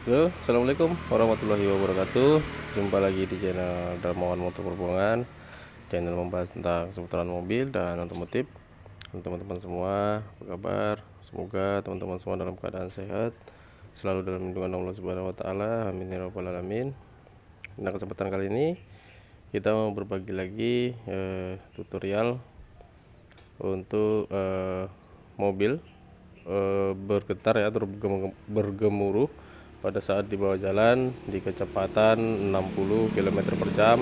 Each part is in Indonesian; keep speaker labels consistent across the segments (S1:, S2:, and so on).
S1: Halo, assalamualaikum warahmatullahi wabarakatuh. Jumpa lagi di channel Darmawan Motor Perjuangan, channel membahas tentang seputaran mobil dan otomotif. Teman-teman semua, apa kabar? Semoga teman-teman semua dalam keadaan sehat, selalu dalam lindungan Allah Subhanahu Wa Taala. Amin ya rabbal alamin. Nah, kesempatan kali ini kita mau berbagi lagi tutorial untuk mobil bergetar ya, atau bergemuruh pada saat di bawah jalan di kecepatan 60 km per jam,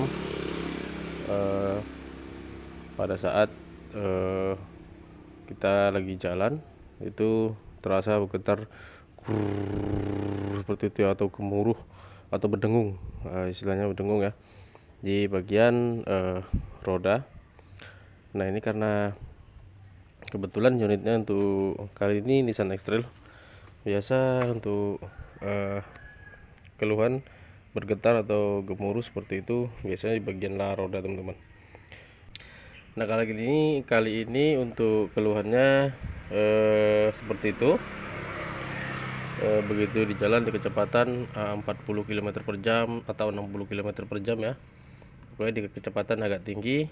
S1: pada saat kita lagi jalan itu terasa bergetar seperti itu ya, atau gemuruh atau berdengung, istilahnya berdengung ya, di bagian roda. Nah, ini karena kebetulan unitnya untuk kali ini Nissan X-Trail. Biasa untuk keluhan bergetar atau gemuruh seperti itu biasanya di bagian lah roda, teman-teman. Nah, kali ini untuk keluhannya seperti itu. Begitu di jalan di kecepatan 40 km per jam atau 60 km per jam ya, pokoknya di kecepatan agak tinggi,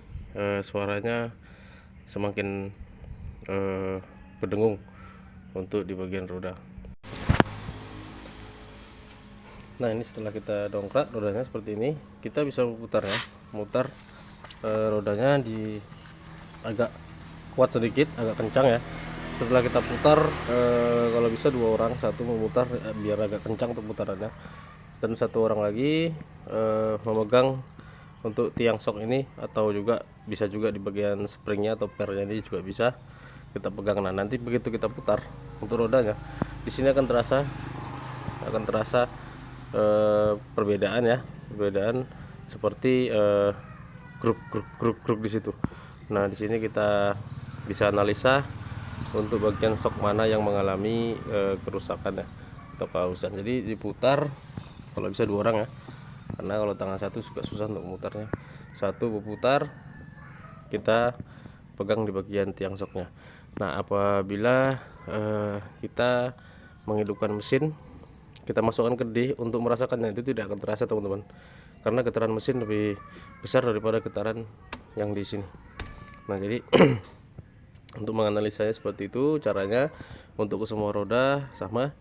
S1: suaranya semakin berdengung untuk di bagian roda. Nah, ini setelah kita dongkrak rodanya seperti ini, kita bisa memutar ya, mutar rodanya di agak kuat sedikit, agak kencang ya. Setelah kita putar, kalau bisa dua orang, satu memutar biar agak kencang untuk putarannya, dan satu orang lagi memegang untuk tiang sok ini, atau juga bisa juga di bagian springnya atau pernya ini juga bisa kita pegang. Nah, nanti begitu kita putar untuk rodanya, di sini akan terasa perbedaan ya, perbedaan seperti gruk di situ. Nah, di sini kita bisa analisa untuk bagian sok mana yang mengalami kerusakan ya, atau kehausan. Jadi diputar kalau bisa dua orang ya, karena kalau tangan satu juga susah untuk memutarnya. Satu berputar, kita pegang di bagian tiang soknya. Nah, apabila kita menghidupkan mesin, kita masukkan ke D untuk merasakannya, itu tidak akan terasa, teman-teman, karena getaran mesin lebih besar daripada getaran yang di sini. Nah, jadi untuk menganalisanya seperti itu caranya. Untuk ke semua roda sama.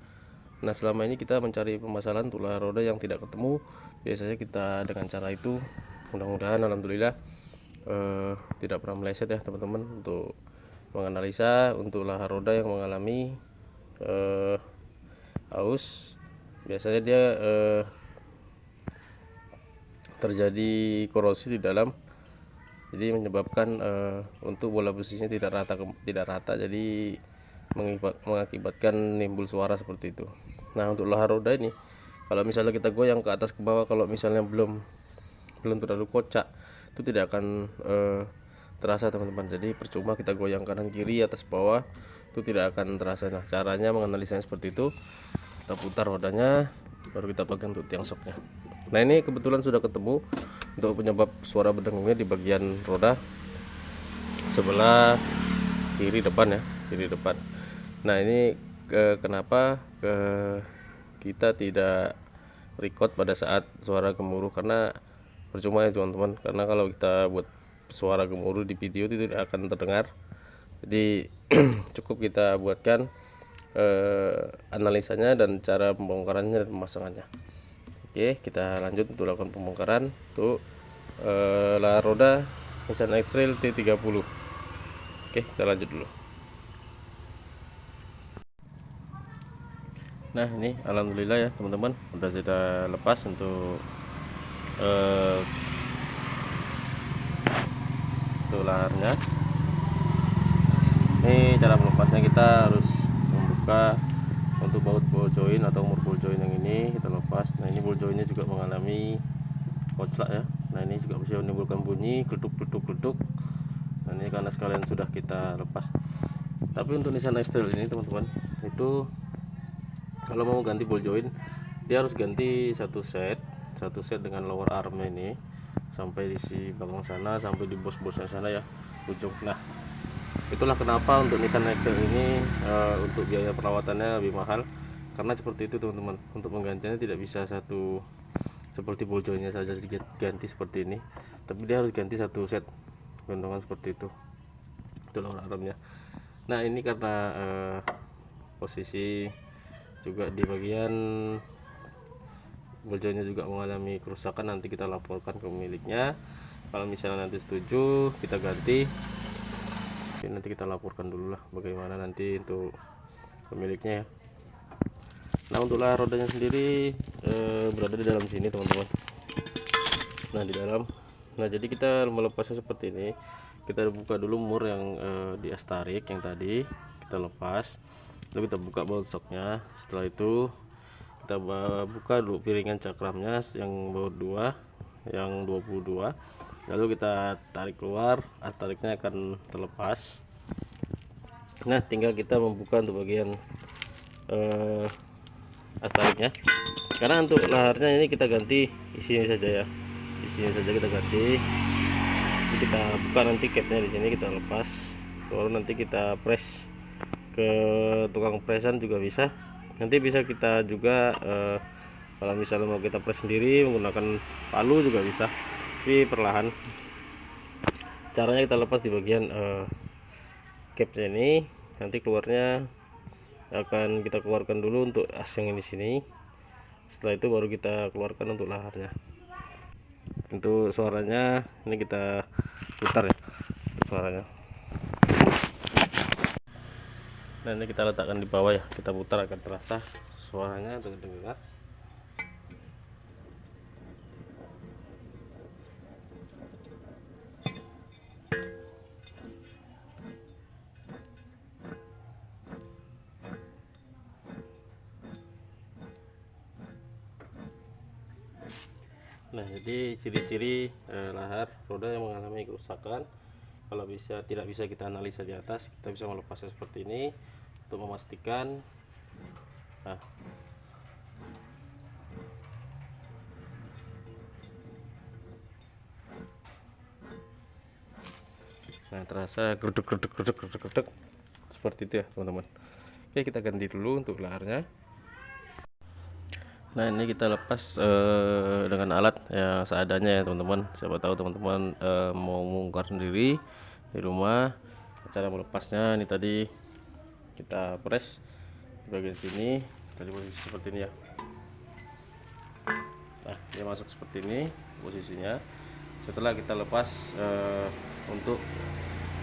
S1: Nah, selama ini kita mencari permasalahan tulah roda yang tidak ketemu, biasanya kita dengan cara itu. Mudah-mudahan alhamdulillah tidak pernah meleset ya, teman-teman, untuk menganalisa untuk lahar roda yang mengalami aus. Biasanya dia terjadi korosi di dalam, jadi menyebabkan untuk bola besinya tidak rata, jadi mengakibatkan nimbul suara seperti itu. Nah, untuk lahar roda ini, kalau misalnya kita goyang ke atas ke bawah, kalau misalnya belum terlalu kocak, itu tidak akan terasa, teman-teman. Jadi percuma kita goyang kanan kiri atas bawah, itu tidak akan terasa. Nah, caranya menganalisanya seperti itu. Kita putar rodanya, baru kita pegang untuk tiang soknya. Nah, ini kebetulan sudah ketemu untuk penyebab suara berdengungnya di bagian roda sebelah kiri depan ya, kiri depan. Nah, ini kenapa kita tidak record pada saat suara gemuruh, karena percuma ya, teman-teman, karena kalau kita buat suara gemuruh di video itu tidak akan terdengar. Jadi cukup kita buatkan analisanya dan cara pembongkarannya dan pemasangannya. Oke, kita lanjut untuk lakukan pembongkaran untuk lahar roda Nissan X-Trail T30. Oke, kita lanjut dulu. Nah, ini alhamdulillah ya, teman-teman, udah kita lepas untuk laharnya. Ini cara melepasnya, kita harus membuka untuk baut ball join atau umur ball join yang ini kita lepas. Nah, ini ball joinnya juga mengalami koclak ya. Nah, ini juga bisa menimbulkan bunyi gleduk. Nah, ini karena sekalian sudah kita lepas. Tapi untuk Nissan X-Trail ini, teman-teman, itu kalau mau ganti ball join, dia harus ganti satu set dengan lower arm ini sampai di si belakang sana, sampai di bos-bosnya sana ya, ujung. Nah, itulah kenapa untuk Nissan X-Trail ini untuk biaya perawatannya lebih mahal, karena seperti itu teman-teman. Untuk menggantinya tidak bisa satu seperti ball jointnya saja diganti seperti ini, tapi dia harus ganti satu set gendongan seperti itu. Itulah alarmnya. Nah ini karena posisi juga di bagian ball jointnya juga mengalami kerusakan, nanti kita laporkan ke pemiliknya. Kalau misalnya nanti setuju kita ganti. Oke, nanti kita laporkan dulu lah bagaimana nanti untuk pemiliknya ya. Nah untuk lah rodanya sendiri berada di dalam sini teman-teman. Nah di dalam, nah jadi kita melepasnya seperti ini. Kita buka dulu mur yang di as tarik yang tadi kita lepas, lalu kita buka baut shocknya. Setelah itu kita buka dulu piringan cakramnya yang baut 2 yang 22, lalu kita tarik keluar, as tariknya akan terlepas. Nah tinggal kita membuka untuk bagian as tariknya, karena untuk laharnya ini kita ganti isinya saja ya, isinya saja kita ganti. Jadi kita buka nanti capnya di sini kita lepas, baru nanti kita press ke tukang presan juga bisa. Nanti bisa kita juga kalau misalnya mau kita press sendiri menggunakan palu juga bisa, tapi perlahan. Caranya kita lepas di bagian capnya ini, nanti keluarnya akan kita keluarkan dulu untuk as yang di sini. Setelah itu baru kita keluarkan untuk laharnya. Untuk suaranya ini kita putar ya, suaranya. Nah ini kita letakkan di bawah ya, kita putar akan terasa suaranya untuk dengar. Nah jadi ciri-ciri lahar roda yang mengalami kerusakan, kalau tidak bisa kita analisa di atas, kita bisa melepasnya seperti ini untuk memastikan. Nah terasa gredek seperti itu ya teman-teman. Oke, kita ganti dulu untuk laharnya. Nah ini kita lepas dengan alat yang seadanya ya teman-teman. Siapa tahu teman-teman mau membongkar sendiri di rumah. Cara melepasnya ini tadi kita press di bagian sini, tadi posisi seperti ini ya. Nah dia masuk seperti ini posisinya. Setelah kita lepas untuk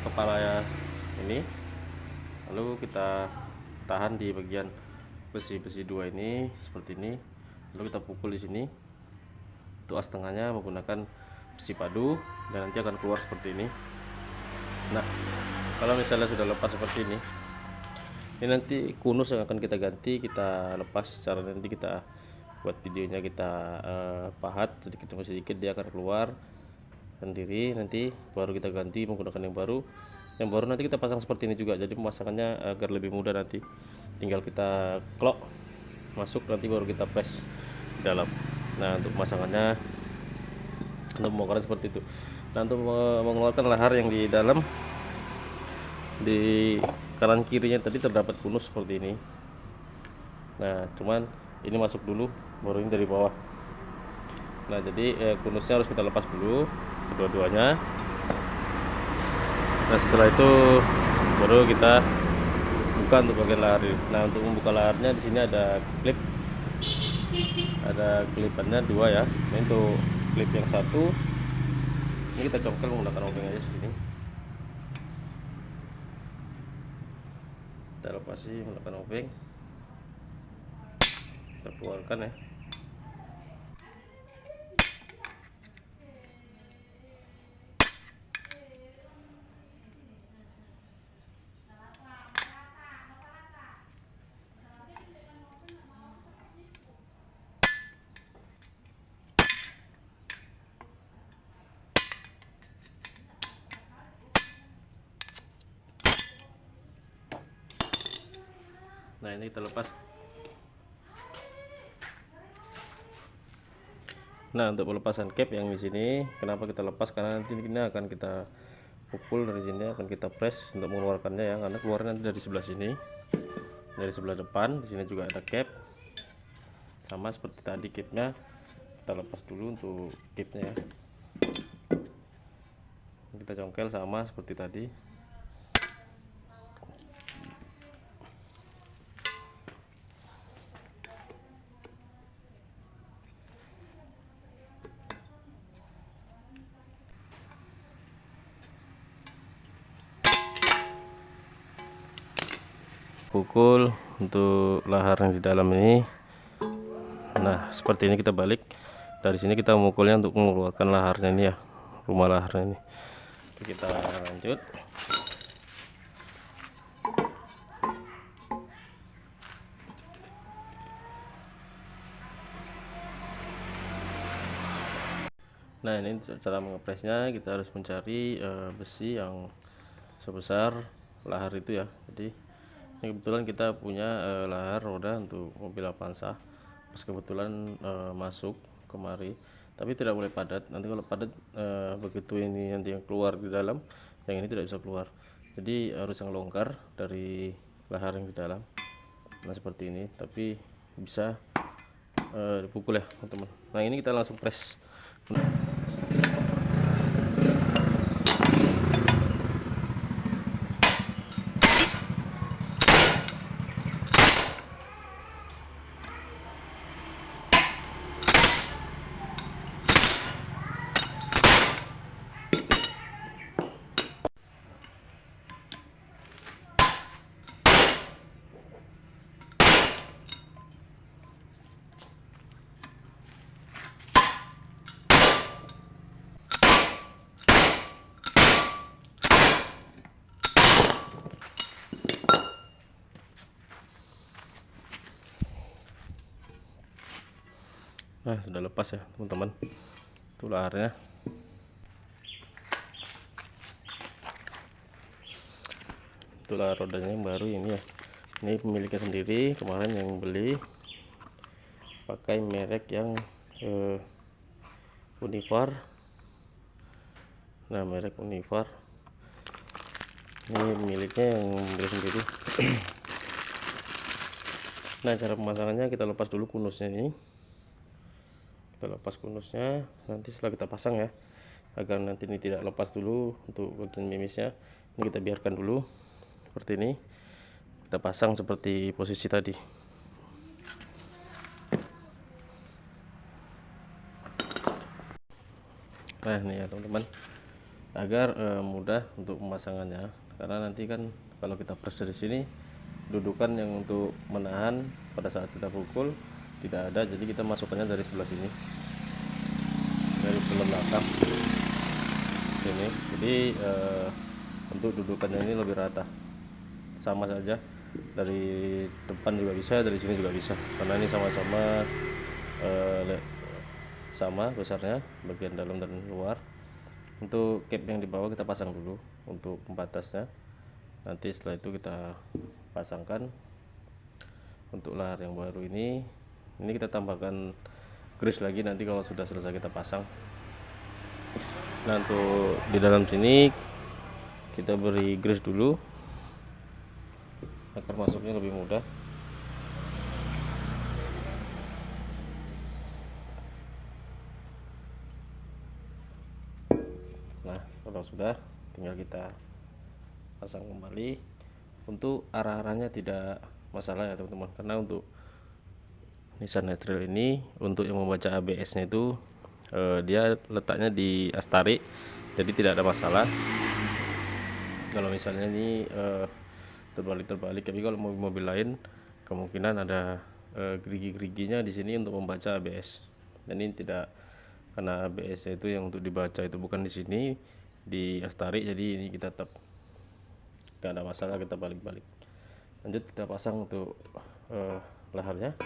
S1: kepala ini, lalu kita tahan di bagian besi-besi 2 ini seperti ini, lalu kita pukul di sini. Untuk as tengahnya menggunakan besi padu dan nanti akan keluar seperti ini. Nah kalau misalnya sudah lepas seperti ini nanti kunus yang akan kita ganti, kita lepas. Cara nanti kita buat videonya, kita pahat sedikit demi sedikit, dia akan keluar sendiri. Nanti baru kita ganti menggunakan yang baru. Yang baru nanti kita pasang seperti ini juga, jadi pemasangannya agar lebih mudah. Nanti tinggal kita klok masuk, nanti baru kita press di dalam. Nah untuk pemasangannya, untuk membongkarnya seperti itu. Nah untuk mengeluarkan lahar yang di dalam, di kanan kirinya tadi terdapat kunus seperti ini. Nah cuman ini masuk dulu, baru ini dari bawah. Nah jadi kunusnya harus kita lepas dulu kedua-duanya. Nah setelah itu baru kita buka untuk bagian lahar. Nah untuk membuka laharnya di sini ada klip, ada klipannya 2 ya. Ini untuk klip yang satu ini kita congkel menggunakan obeng aja sini. Kita lepasi menggunakan obeng, kita keluarkan ya. Nah ini kita lepas. Nah untuk pelepasan cap yang di sini, kenapa kita lepas? Karena nanti ini akan kita pukul dari sini, akan kita press untuk mengeluarkannya ya. Karena keluarnya nanti dari sebelah sini, dari sebelah depan. Di sini juga ada cap. sama seperti tadi kipnya kita lepas dulu untuk kipnya ya. Kita congkel sama seperti tadi. Pukul untuk lahar yang di dalam ini. Nah, seperti ini kita balik. Dari sini kita memukulnya untuk mengeluarkan laharnya ini ya, rumah laharnya ini. Oke, kita lanjut. Nah, ini cara mengepresnya. Kita harus mencari besi yang sebesar lahar itu ya. Jadi ini kebetulan kita punya lahar roda untuk mobil Avanza, pas kebetulan masuk kemari, tapi tidak boleh padat. Nanti kalau padat begitu ini nanti yang keluar di dalam, yang ini tidak bisa keluar. Jadi harus yang longgar dari lahar yang di dalam. Nah seperti ini, tapi bisa dipukul ya teman-teman. Nah ini kita langsung press. Nah sudah lepas ya teman-teman, itu laharnya. Itulah rodanya yang baru ini ya, ini pemiliknya sendiri, kemarin yang beli pakai merek yang Univar. Nah merek Univar ini miliknya yang beli sendiri. Nah cara pemasangannya, kita lepas dulu kunusnya ini, kita lepas kunusnya, nanti setelah kita pasang ya, agar nanti ini tidak lepas dulu untuk bagian mimisnya, ini kita biarkan dulu seperti ini, kita pasang seperti posisi tadi. Nah ini ya teman-teman, agar mudah untuk pemasangannya, karena nanti kan kalau kita press dari sini, dudukan yang untuk menahan pada saat kita pukul tidak ada, jadi kita masukkannya dari sebelah sini, dari sebelah belakang sini. Jadi untuk dudukannya ini lebih rata, sama saja dari depan juga bisa, dari sini juga bisa, karena ini sama-sama sama besarnya, bagian dalam dan luar. Untuk cap yang di bawah kita pasang dulu untuk pembatasnya, nanti setelah itu kita pasangkan untuk lahar yang baru ini kita tambahkan grease lagi nanti kalau sudah selesai kita pasang. Nah untuk di dalam sini kita beri grease dulu agar masuknya lebih mudah. Nah kalau sudah, tinggal kita pasang kembali. Untuk arah-arahnya tidak masalah ya teman-teman, karena untuk Nissan X-Trail ini untuk yang membaca ABS nya itu dia letaknya di Astari, jadi tidak ada masalah. Kalau misalnya ini terbalik, tapi kalau mobil-mobil lain kemungkinan ada gerigi-geriginya di sini untuk membaca ABS, dan ini tidak, karena ABS itu yang untuk dibaca itu bukan di sini, di Astari, jadi ini kita tetap gak ada masalah, kita balik-balik. Lanjut kita pasang untuk laharnya.